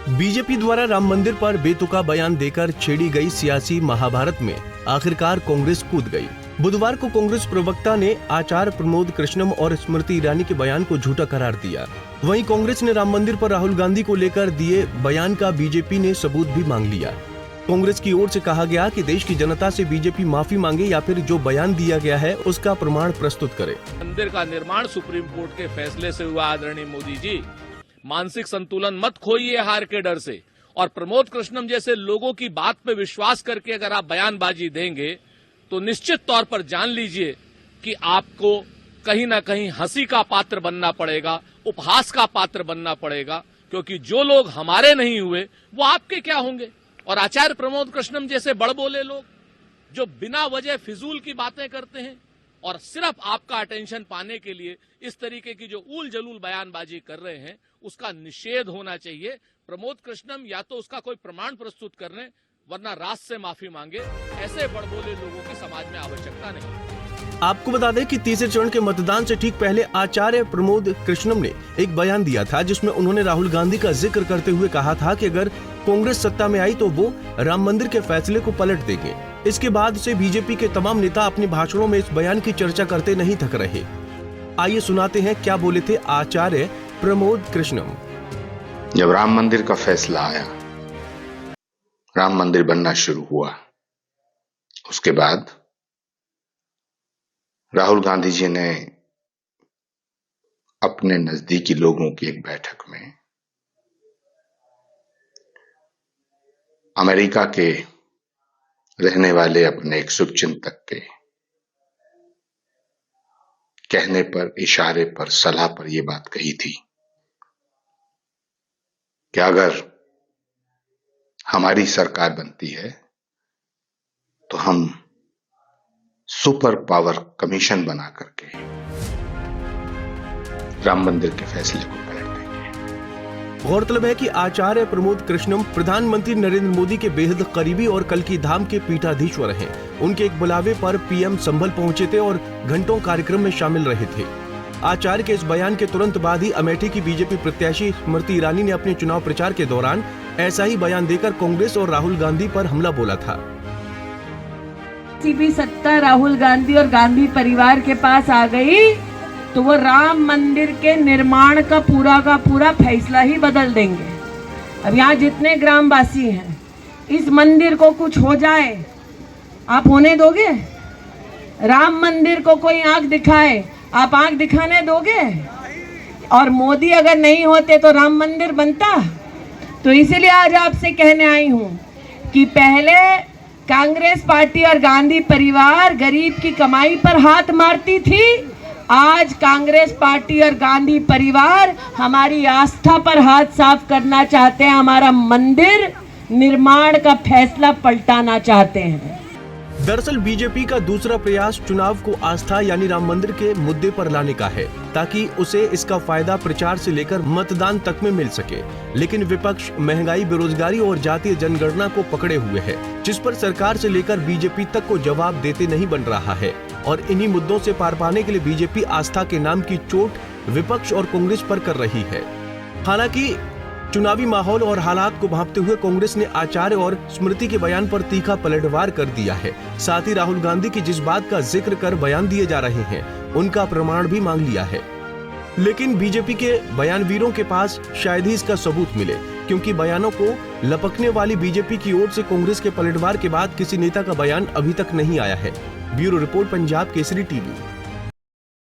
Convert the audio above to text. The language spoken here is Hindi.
बीजेपी द्वारा राम मंदिर पर बेतुका बयान देकर छेड़ी गई सियासी महाभारत में आखिरकार कांग्रेस कूद गई। बुधवार को कांग्रेस प्रवक्ता ने आचार्य प्रमोद कृष्णम और स्मृति ईरानी के बयान को झूठा करार दिया। वहीं कांग्रेस ने राम मंदिर पर राहुल गांधी को लेकर दिए बयान का बीजेपी ने सबूत भी मांग लिया। कांग्रेस की ओर से कहा गया कि देश की जनता से बीजेपी माफी मांगे या फिर जो बयान दिया गया है उसका प्रमाण प्रस्तुत करे। मंदिर का निर्माण सुप्रीम कोर्ट के फैसले से हुआ। आदरणीय मोदी जी, मानसिक संतुलन मत खोइए हार के डर से, और प्रमोद कृष्णम जैसे लोगों की बात पे विश्वास करके अगर आप बयानबाजी देंगे तो निश्चित तौर पर जान लीजिए कि आपको कहीं ना कहीं हंसी का पात्र बनना पड़ेगा, उपहास का पात्र बनना पड़ेगा, क्योंकि जो लोग हमारे नहीं हुए वो आपके क्या होंगे। और आचार्य प्रमोद कृष्णम जैसे बड़बोले लोग जो बिना वजह फिजूल की बातें करते हैं और सिर्फ आपका अटेंशन पाने के लिए इस तरीके की जो ऊल जलूल बयानबाजी कर रहे हैं, उसका निषेध होना चाहिए। प्रमोद कृष्णम या तो उसका कोई प्रमाण प्रस्तुत करने, वरना राष्ट्र से माफी मांगे। ऐसे बड़बोले लोगों की समाज में आवश्यकता नहीं। आपको बता दें कि तीसरे चरण के मतदान से ठीक पहले आचार्य प्रमोद कृष्णम ने एक बयान दिया था, जिसमें उन्होंने राहुल गांधी का जिक्र करते हुए कहा था कि अगर कांग्रेस सत्ता में आई तो वो राम मंदिर के फैसले को पलट देंगे। इसके बाद से बीजेपी के तमाम नेता अपने भाषणों में इस बयान की चर्चा करते नहीं थक रहे। आइए सुनाते हैं क्या बोले थे आचार्य प्रमोद कृष्णम। जब राम मंदिर का फैसला आया, राम मंदिर बनना शुरू हुआ, उसके बाद राहुल गांधी जी ने अपने नजदीकी लोगों की एक बैठक में अमेरिका के रहने वाले अपने एक शुभचिंतक के कहने पर, इशारे पर, सलाह पर यह बात कही थी कि अगर हमारी सरकार बनती है तो हम सुपर पावर कमीशन बना करके राम मंदिर के फैसले को पलट देंगे। गौरतलब है कि आचार्य प्रमोद कृष्णम प्रधानमंत्री नरेंद्र मोदी के बेहद करीबी और कल्की धाम के पीठाधीश्वर हैं। उनके एक बुलावे पर पीएम संभल पहुंचे थे और घंटों कार्यक्रम में शामिल रहे थे। आचार्य के इस बयान के तुरंत बाद ही अमेठी की बीजेपी प्रत्याशी स्मृति ईरानी ने अपने चुनाव प्रचार के दौरान ऐसा ही बयान देकर कांग्रेस और राहुल गांधी पर हमला बोला था। किसी भी सत्ता राहुल गांधी और गांधी परिवार के पास आ गई तो वो राम मंदिर के निर्माण का पूरा फैसला ही बदल देंगे। अब यहाँ जितने ग्रामवासी हैं, इस मंदिर को कुछ हो जाए, आप होने दोगे? राम मंदिर को कोई आंख दिखाए, आप आंख दिखाने दोगे? और मोदी अगर नहीं होते तो राम मंदिर बनता? तो इसीलिए आज आपसे कहने आई हूँ कि पहले कांग्रेस पार्टी और गांधी परिवार गरीब की कमाई पर हाथ मारती थी, आज कांग्रेस पार्टी और गांधी परिवार हमारी आस्था पर हाथ साफ करना चाहते हैं, हमारा मंदिर निर्माण का फैसला पलटाना चाहते हैं। दरअसल बीजेपी का दूसरा प्रयास चुनाव को आस्था यानी राम मंदिर के मुद्दे पर लाने का है, ताकि उसे इसका फायदा प्रचार से लेकर मतदान तक में मिल सके। लेकिन विपक्ष महंगाई, बेरोजगारी और जातीय जनगणना को पकड़े हुए है, जिस पर सरकार से लेकर बीजेपी तक को जवाब देते नहीं बन रहा है। और इन्हीं मुद्दों से पार पाने के लिए बीजेपी आस्था के नाम की चोट विपक्ष और कांग्रेस पर कर रही है। हालांकि चुनावी माहौल और हालात को भांपते हुए कांग्रेस ने आचार्य और स्मृति के बयान पर तीखा पलटवार कर दिया है। साथ ही राहुल गांधी की जिस बात का जिक्र कर बयान दिए जा रहे हैं, उनका प्रमाण भी मांग लिया है। लेकिन बीजेपी के बयानवीरों के पास शायद ही इसका सबूत मिले, क्योंकि बयानों को लपकने वाली बीजेपी की ओर से कांग्रेस के पलटवार के बाद किसी नेता का बयान अभी तक नहीं आया है। Bureau report, Punjab Kesari TV.